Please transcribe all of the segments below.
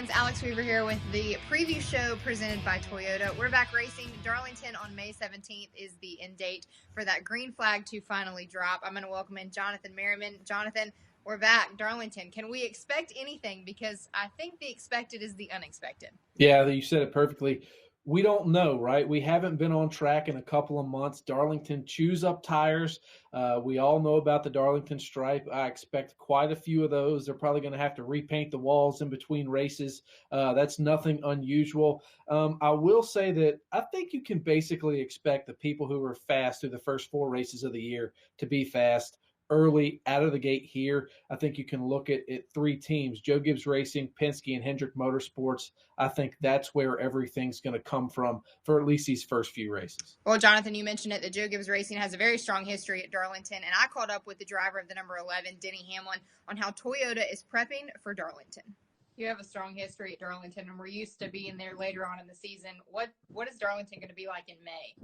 fans, Alex Weaver here with the preview show presented by Toyota. We're back racing. Darlington on May 17th is the end date for that green flag to finally drop. I'm going to welcome in Jonathan Merriman. Jonathan, we're back. Darlington, can we expect anything? Because I think the expected is the unexpected. Yeah, you said it perfectly. We don't know, right? We haven't been on track in a couple of months. Darlington chews up tires. We all know about the Darlington stripe. I expect quite a few of those. They're probably going to have to repaint the walls in between races. That's nothing unusual. I will say that I think you can basically expect the people who were fast through the first 4 races of the year to be fast early out of the gate here. I think you can look at 3 teams, Joe Gibbs Racing, Penske, and Hendrick Motorsports. I think that's where everything's going to come from for at least these first few races. Well, Jonathan, you mentioned it, that Joe Gibbs Racing has a very strong history at Darlington, and I caught up with the driver of the number 11, Denny Hamlin, on how Toyota is prepping for Darlington. You have a strong history at Darlington, and we're used to being there later on in the season. What is Darlington going to be like in May?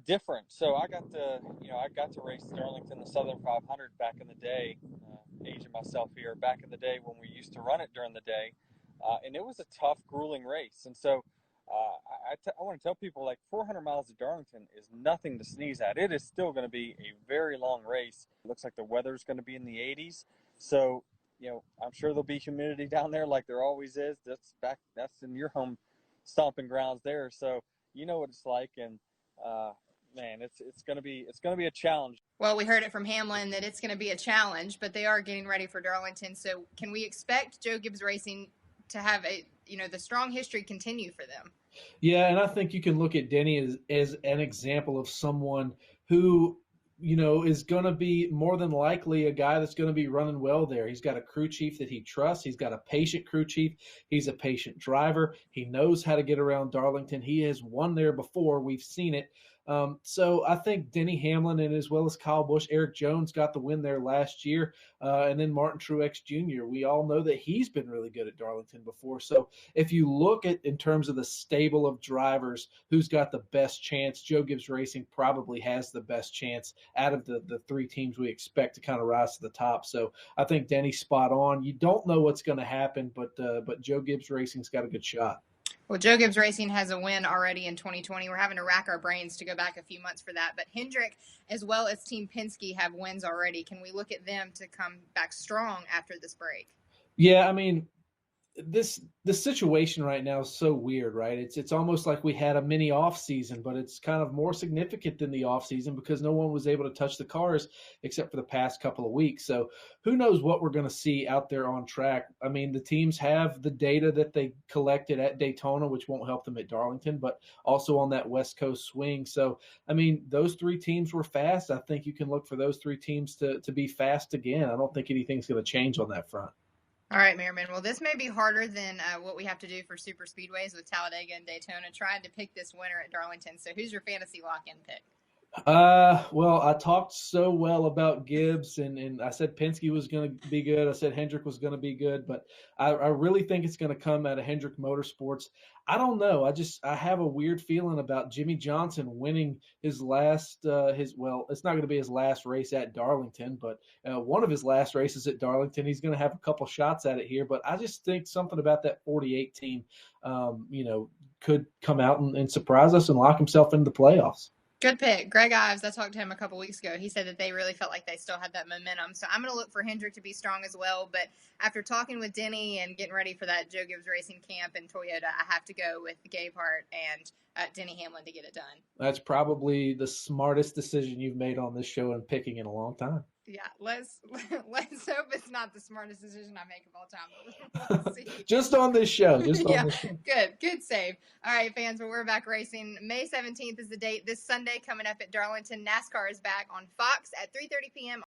Different. So I got to race Darlington, the Southern 500 back in the day, aging myself here, back in the day when we used to run it during the day. And it was a tough, grueling race. And so I want to tell people, like, 400 miles of Darlington is nothing to sneeze at. It is still going to be a very long race. It looks like the weather's going to be in the 80s. So, I'm sure there'll be humidity down there like there always is. That's in your home stomping grounds there. So you know what it's like. And man, it's gonna be a challenge. Well, we heard it from Hamlin that it's gonna be a challenge, but they are getting ready for Darlington. So can we expect Joe Gibbs Racing to have the strong history continue for them? Yeah, and I think you can look at Denny as an example of someone who is going to be more than likely a guy that's going to be running well there. He's got a crew chief that he trusts. He's got a patient crew chief. He's a patient driver. He knows how to get around Darlington. He has won there before. We've seen it. So I think Denny Hamlin, and as well as Kyle Busch, Eric Jones got the win there last year, and then Martin Truex Jr. We all know that he's been really good at Darlington before. So if you look at in terms of the stable of drivers, who's got the best chance, Joe Gibbs Racing probably has the best chance out of the 3 teams we expect to kind of rise to the top. So I think Denny's spot on. You don't know what's going to happen, but Joe Gibbs Racing's got a good shot. Well, Joe Gibbs Racing has a win already in 2020. We're having to rack our brains to go back a few months for that. But Hendrick, as well as Team Penske, have wins already. Can we look at them to come back strong after this break? Yeah, I mean, the situation right now is so weird, right? It's almost like we had a mini off season, but it's kind of more significant than the off season because no one was able to touch the cars except for the past couple of weeks. So who knows what we're going to see out there on track. I mean, the teams have the data that they collected at Daytona, which won't help them at Darlington, but also on that West Coast swing. So, I mean, those 3 teams were fast. I think you can look for those 3 teams to be fast again. I don't think anything's going to change on that front. All right, Merriman. Well, this may be harder than what we have to do for super speedways with Talladega and Daytona, trying to pick this winner at Darlington. So who's your fantasy lock-in pick? Well, I talked so well about Gibbs, and I said Penske was going to be good. I said Hendrick was going to be good, but I really think it's going to come out of Hendrick Motorsports. I don't know. I have a weird feeling about Jimmie Johnson winning his last it's not going to be his last race at Darlington, but one of his last races at Darlington. He's going to have a couple shots at it here, but I just think something about that 48 team, could come out and surprise us and lock himself into the playoffs. Good pick. Greg Ives, I talked to him a couple weeks ago. He said that they really felt like they still had that momentum. So I'm going to look for Hendrick to be strong as well. But after talking with Denny and getting ready for that Joe Gibbs Racing camp in Toyota, I have to go with Gabehart and Denny Hamlin to get it done. That's probably the smartest decision you've made on this show and picking in a long time. Yeah, let's hope it's not the smartest decision I make of all time. But we'll see. Just on this show. This show. Good save. All right, fans, well, we're back racing. May 17th is the date. This Sunday coming up at Darlington. NASCAR is back on Fox at 3:30 p.m.